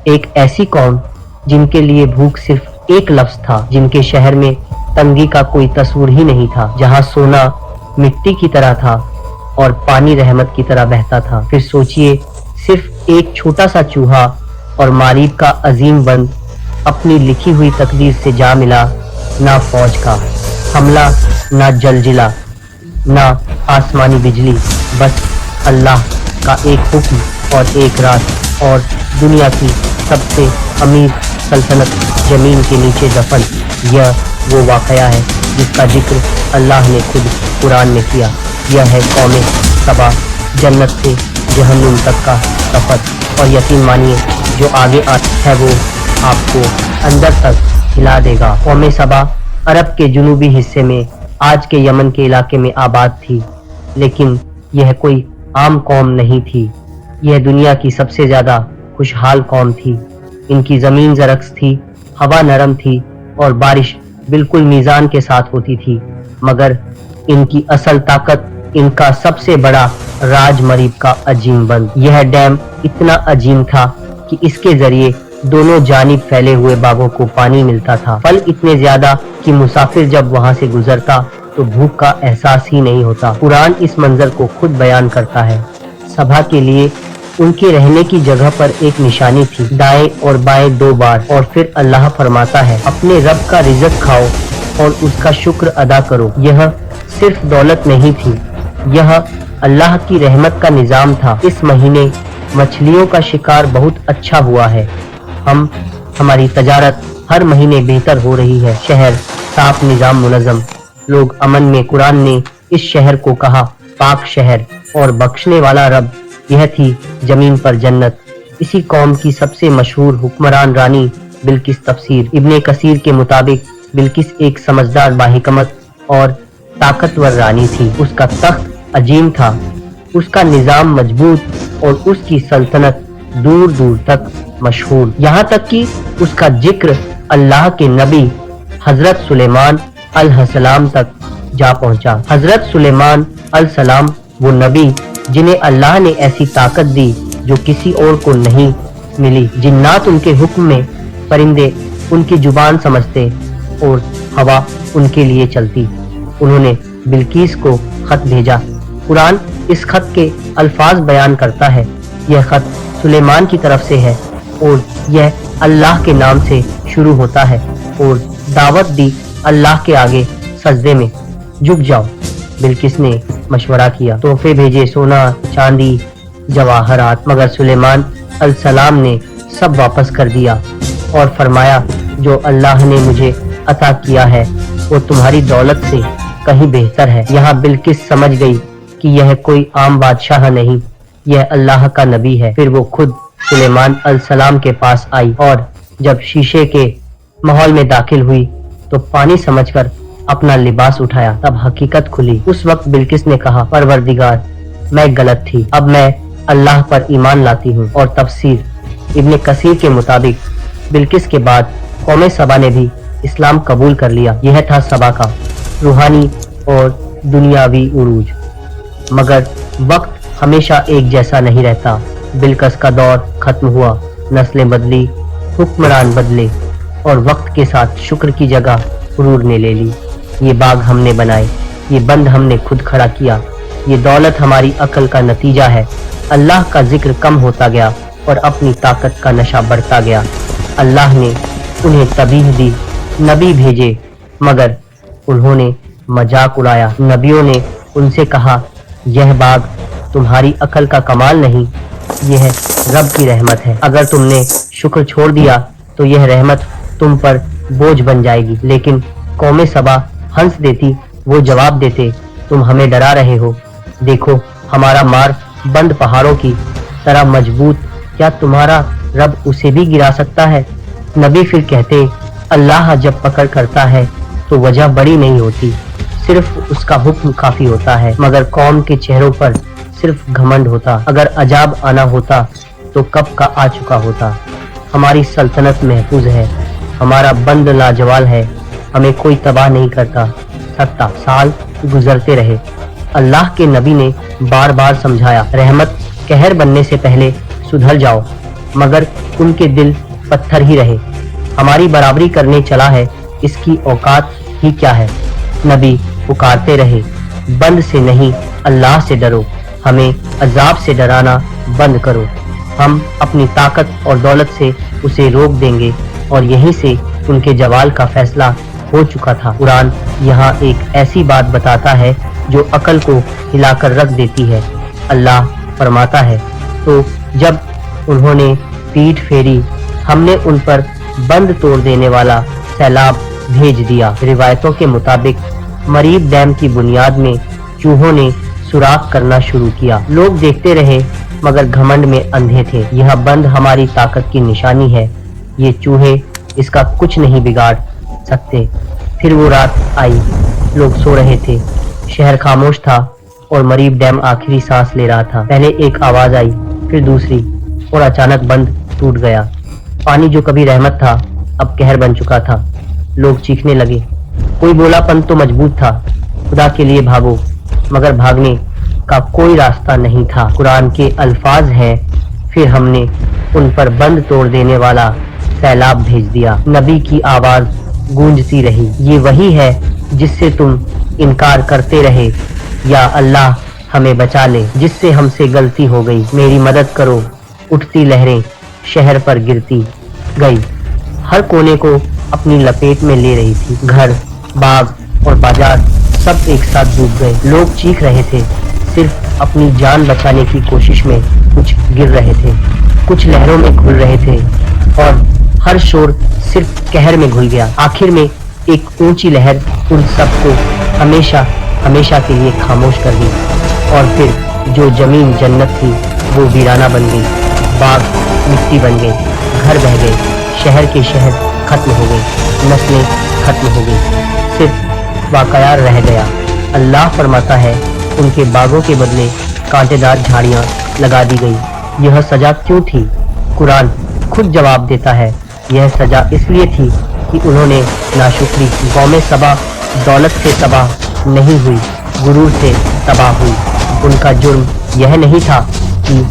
एक ऐसी कौम जिनके लिए भूख सिर्फ एक लफ्ज था, जिनके शहर में तंगी का कोई तस्वुर ही नहीं था, जहां सोना मिट्टी की तरह था और पानी रहमत की तरह बहता था। फिर सोचिए, सिर्फ एक छोटा सा चूहा और मारीब का अजीम बंद अपनी लिखी हुई तकदीर से जा मिला। ना फौज का हमला, ना जलजिला, ना आसमानी बिजली, बस अल्लाह का एक हुक्म और एक रात, और दुनिया की सबसे अमीर सल्तनत जमीन के नीचे दफन। यह वो वाकया है जिसका जिक्र अल्लाह ने खुद कुरान में किया। यह है कौमे सबा, जन्नत से जहन्नुम तक का सफर। और यकीन मानिए, जो आगे आता है वो आपको अंदर तक हिला देगा। कौमे सबा अरब के जुनूबी हिस्से में, आज के यमन के इलाके में आबाद थी, लेकिन यह कोई आम कौम नहीं थी। यह दुनिया की सबसे ज्यादा खुशहाल कौम थी। इनकी जमीन ज़रख्स थी, हवा नरम थी और बारिश बिल्कुल मीज़ान के साथ होती थी। मगर इनकी असल ताकत इनका सबसे बड़ा राज मरीब का अजीम बंद। यह डैम इतना अजीम था कि इसके जरिए दोनों जानिब फैले हुए बागों को पानी मिलता था। फल इतने ज्यादा कि मुसाफिर जब वहां से गुजरता तो भूख का एहसास ही नहीं होता। कुरान इस मंजर को खुद बयान करता है। सभा के लिए उनके रहने की जगह पर एक निशानी थी, दाएं और बाएं 2 बार। और फिर अल्लाह फरमाता है, अपने रब का रिज़्क खाओ और उसका शुक्र अदा करो। यह सिर्फ दौलत नहीं थी, यह अल्लाह की रहमत का निजाम था। इस महीने मछलियों का शिकार बहुत अच्छा हुआ है। हमारी तजारत हर महीने बेहतर हो रही है। शहर साफ, निजाम मुनज़्ज़म, लोग अमन में। कुरान ने इस शहर को कहा पाक शहर और बख्शने वाला रब। यह थी जमीन पर जन्नत। इसी कौम की सबसे मशहूर हुक्मरान रानी बिल्किस। तफसीर इब्ने कसीर के मुताबिक बिल्किस एक समझदार, बाहिकमत और ताकतवर रानी थी। उसका तख्त अजीम था, उसका निजाम मजबूत और उसकी सल्तनत दूर दूर तक मशहूर। यहाँ तक कि उसका जिक्र अल्लाह के नबी हजरत सुलेमान अलैहिस्सलाम तक जा पहुंचा। हजरत सुलेमान अलैहिस्सलाम वो नबी जिन्हें अल्लाह ने ऐसी ताकत दी जो किसी और को नहीं मिली। जिन्नात उनके हुक्म में, परिंदे उनकी जुबान समझते और हवा उनके लिए चलती। उन्होंने बिल्किस को खत भेजा। कुरान इस खत के अल्फाज बयान करता है। यह खत सुलेमान की तरफ से है और यह अल्लाह के नाम से शुरू होता है और दावत दी अल्लाह के आगे सजदे में झुक जाओ। बिल्किस ने मशवरा किया, तोहफे भेजे, सोना, चांदी, जवाहरात, मगर सुलेमान अलैहिस्सलाम ने सब वापस कर दिया और फरमाया, जो अल्लाह ने मुझे अता किया है वो तुम्हारी दौलत से कहीं बेहतर है। यहाँ बिल्किस समझ गई कि यह कोई आम बादशाह नहीं, यह अल्लाह का नबी है। फिर वो खुद सुलेमान अलैहिस्सलाम के पास आई और जब शीशे के माहौल में दाखिल हुई तो पानी समझकर अपना लिबास उठाया। तब हकीकत खुली। उस वक्त बिल्किस ने कहा, परवरदिगार, मैं गलत थी, अब मैं अल्लाह पर ईमान लाती हूँ। और तफसीर इब्ने कसीर के मुताबिक बिल्किस के बाद कौमे सबा ने भी इस्लाम कबूल कर लिया। यह था सबा का रूहानी और दुनियावी उरूज। मगर वक्त हमेशा एक जैसा नहीं रहता। बिल्किस का दौर खत्म हुआ, नस्लें बदली, हुक्मरान बदले और वक्त के साथ शुक्र की जगह गुरूर ने ले ली। ये बाग हमने बनाए, ये बंद हमने खुद खड़ा किया, ये दौलत हमारी अकल का नतीजा है। अल्लाह का जिक्र कम होता गया और अपनी ताकत का नशा बढ़ता गया। अल्लाह ने उन्हें तबीह दी, नबी भेजे, मगर उन्होंने मजाक उड़ाया। नबियों ने उनसे कहा, यह बाग तुम्हारी अकल का कमाल नहीं, यह रब की रहमत है। अगर तुमने शुक्र छोड़ दिया तो यह रहमत तुम पर बोझ बन जाएगी। लेकिन कौमे सबा हंस देती, वो जवाब देते, तुम हमें डरा रहे हो। देखो हमारा मार बंद पहाड़ों की तरह मजबूत, क्या तुम्हारा रब उसे भी गिरा सकता है? नबी फिर कहते, अल्लाह जब पकड़ करता है तो वजह बड़ी नहीं होती, सिर्फ उसका हुक्म काफी होता है। मगर कौम के चेहरों पर सिर्फ घमंड होता। अगर अजाब आना होता तो कब का आ चुका होता। हमारी सल्तनत महफूज है, हमारा बंद लाजवाल है, हमें कोई तबाह नहीं करता। 70 साल गुजरते रहे। अल्लाह के नबी ने बार बार समझाया, रहमत कहर बनने से पहले सुधर जाओ। मगर उनके दिल पत्थर ही रहे। हमारी बराबरी करने चला है, इसकी औकात ही क्या है। नबी पुकारते रहे, बंद से नहीं अल्लाह से डरो, हमें अजाब से डराना बंद करो। हम अपनी ताकत और दौलत से उसे रोक देंगे। और यहीं से उनके जवाल का फैसला हो चुका था। कुरान यहाँ एक ऐसी बात बताता है जो अकल को हिलाकर रख देती है। अल्लाह फरमाता है, तो जब उन्होंने पीठ फेरी, हमने उन पर बंद तोड़ देने वाला सैलाब भेज दिया। रिवायतों के मुताबिक मरीब डैम की बुनियाद में चूहों ने सुराख करना शुरू किया। लोग देखते रहे मगर घमंड में अंधे थे। यह बंद हमारी ताकत की निशानी है, ये चूहे इसका कुछ नहीं बिगाड़ सकते। फिर वो रात आई, लोग सो रहे थे, शहर खामोश था और मरीब डैम आखिरी सांस ले रहा था। पहले एक आवाज आई, फिर दूसरी, और अचानक बंद टूट गया। पानी जो कभी रहमत था अब कहर बन चुका था। लोग चीखने लगे। कोई बोला पन तो मजबूत था, खुदा के लिए भागो, मगर भागने का कोई रास्ता नहीं था। कुरान के अल्फाज हैं, फिर हमने उन पर बंद तोड़ देने वाला सैलाब भेज दिया। नबी की आवाज गूंजती रही, ये वही है जिससे तुम इनकार करते रहे। या अल्लाह हमें बचा ले, जिससे हमसे गलती हो गई, मेरी मदद करो। उठती लहरें शहर पर गिरती गई, हर कोने को अपनी लपेट में ले रही थी। घर, बाग और बाजार सब एक साथ डूब गए। लोग चीख रहे थे, सिर्फ अपनी जान बचाने की कोशिश में। कुछ गिर रहे थे, कुछ लहरों में घुल रहे थे, और हर शोर सिर्फ कहर में घुल गया। आखिर में एक ऊंची लहर उन सबको हमेशा हमेशा के लिए खामोश कर दी। और फिर जो जमीन जन्नत थी वो वीराना बन गई, बाग मिट्टी बन गए, घर बह गए, शहर के शहर खत्म हो गए, नस्लें खत्म हो गई, सिर्फ वाकयार रह गया। अल्लाह फरमाता है, उनके बागों के बदले कांटेदार झाड़ियां लगा दी गई। यह सजा क्यों थी? कुरान खुद जवाब देता है, यह सजा इसलिए थी कि उन्होंने नाशुक्री की। कौम सबा दौलत से तबाह नहीं हुई, गुरूर से तबाह हुई। उनका जुर्म यह नहीं था कि